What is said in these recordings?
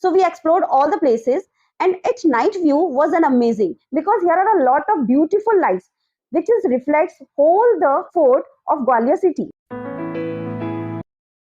So we explored all the places, and its night view was an amazing because here are a lot of beautiful lights which is reflects whole the fort of Gwalior city.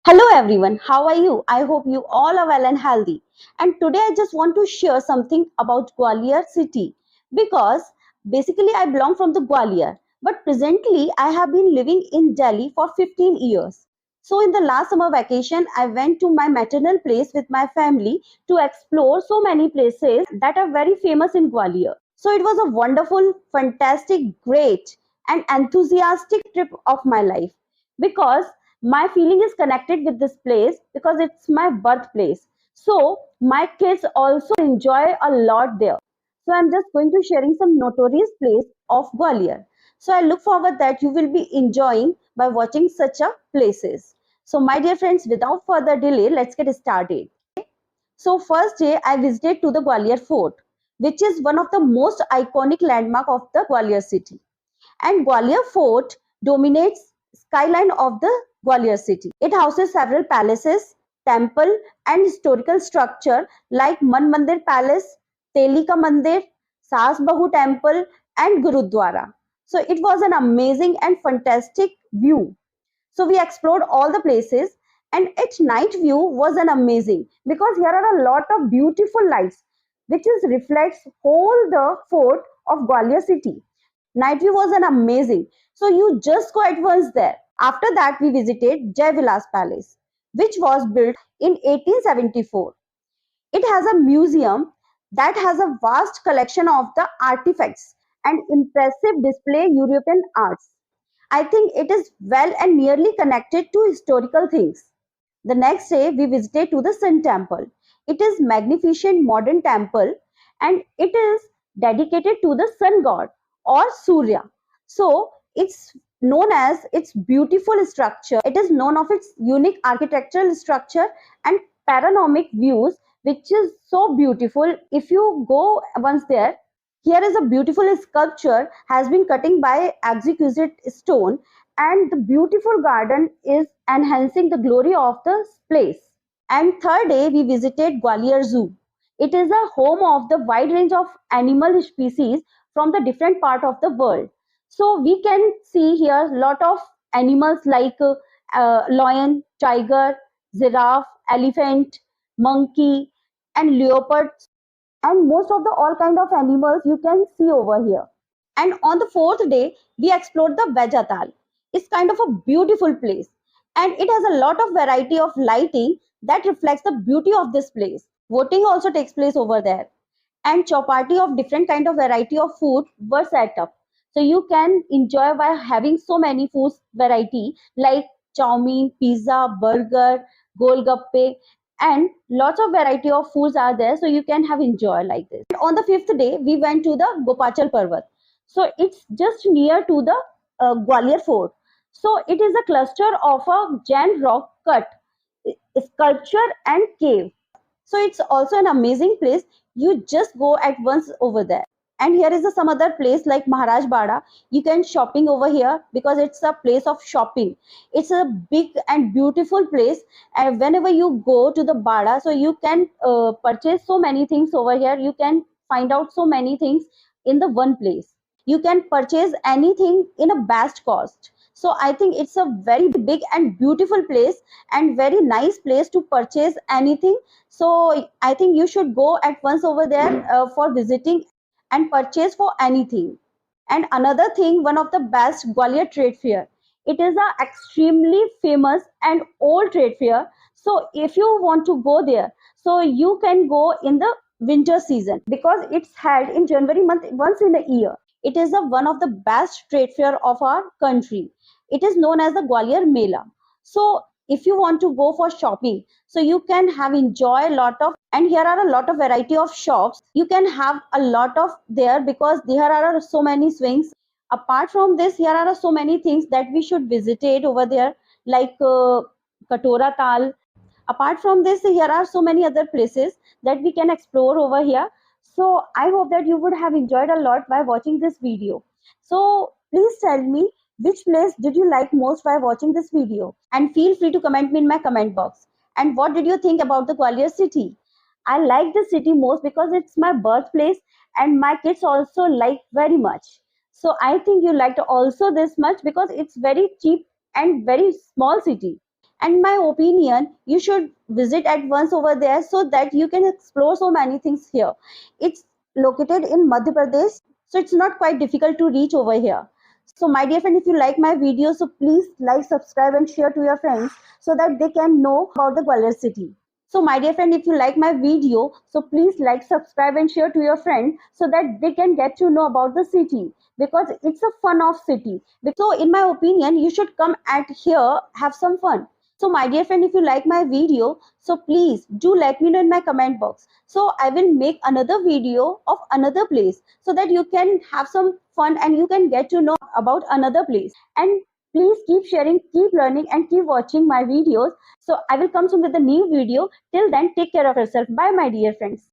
Hello everyone, how are you? I hope you all are well and healthy. And today I just want to share something about Gwalior city because basically I belong from the Gwalior, but presently I have been living in Delhi for 15 years. So in the last summer vacation I went to my maternal place with my family to explore so many places that are very famous in Gwalior. So it was a wonderful, fantastic, great and enthusiastic trip of my life because my feeling is connected with this place because it's my birthplace. So my kids also enjoy a lot there. So I'm just going to sharing some notorious place of Gwalior. So I look forward that you will be enjoying by watching such a places. So my dear friends, without further delay, let's get started. So first day I visited to the Gwalior fort, which is one of the most iconic landmark of the Gwalior city. And Gwalior Fort dominates skyline of the Gwalior city. It houses several palaces, temple and historical structure like Man Mandir Palace, Telika Mandir, Sas Bahu Temple and Gurudwara. So it was an amazing and fantastic view. So we explored all the places, and its night view was an amazing because here are a lot of beautiful lights which is reflects whole the fort of Gwalior city. Night view was an amazing. So you just go at once there. After that, we visited Jai Vilas Palace, which was built in 1874. It has a museum that has a vast collection of the artifacts and impressive display European arts. I think it is well and nearly connected to historical things. The next day, we visited to the Sun Temple. It is magnificent modern temple and it is dedicated to the sun god or Surya. So it's known as its beautiful structure. It is known of its unique architectural structure and panoramic views, which is so beautiful. If you go once there, here is a beautiful sculpture has been cutting by exquisite stone, and the beautiful garden is enhancing the glory of the place. And third day we visited Gwalior Zoo. It is a home of the wide range of animal species from the different part of the world. So we can see here lot of animals like lion, tiger, giraffe, elephant, monkey and leopard, and most of the all kind of animals you can see over here. And on the fourth day we explored the Bejatal. It's kind of a beautiful place, and it has a lot of variety of lighting that reflects the beauty of this place. Voting also takes place over there, and chapati of different kind of variety of food were set up, so you can enjoy by having so many foods variety like chow mein, pizza, burger, golgappe, and lots of variety of foods are there, so you can have enjoy like this. And on the fifth day we went to the Gopachal Parvat. So it's just near to the Gwalior fort. So it is a cluster of a Jain rock cut sculpture and cave. So it's also an amazing place. You just go at once over there. And here is some other place like Maharaj Bada. You can shopping over here because it's a place of shopping. It's a big and beautiful place. And whenever you go to the Bada, so you can purchase so many things over here. You can find out so many things in the one place. You can purchase anything in a best cost. So I think it's a very big and beautiful place and very nice place to purchase anything. So I think you should go at once over there for visiting and purchase for anything. And another thing, one of the best Gwalior trade fair. It is a extremely famous and old trade fair. So if you want to go there, so you can go in the winter season because it's held in January month once in a year. It is one of the best trade fair of our country. It is known as the Gwalior Mela. So if you want to go for shopping, so you can have enjoy a lot of, and here are a lot of variety of shops. You can have a lot of there because there are so many swings. Apart from this, here are so many things that we should visit it over there like Katora Tal. Apart from this, here are so many other places that we can explore over here. So I hope that you would have enjoyed a lot by watching this video. So please tell me which place did you like most by watching this video, and feel free to comment me in my comment box. And what did you think about the Gwalior city? I like the city most because it's my birthplace and my kids also like very much. So I think you liked also this much because it's very cheap and very small city. And my opinion, you should visit at once over there so that you can explore so many things here. It's located in Madhya Pradesh, so it's not quite difficult to reach over here. So my dear friend, if you like my video, so please like, subscribe and share to your friends so that they can know about the Gwalior city. So my dear friend, if you like my video, so please like, subscribe and share to your friend so that they can get to know about the city because it's a fun of city. So in my opinion, you should come at here, have some fun. So my dear friend, if you like my video, so please do let me know in my comment box. So I will make another video of another place so that you can have some fun and you can get to know about another place. And please keep sharing, keep learning and keep watching my videos. So I will come soon with a new video. Till then, take care of yourself. Bye my dear friends.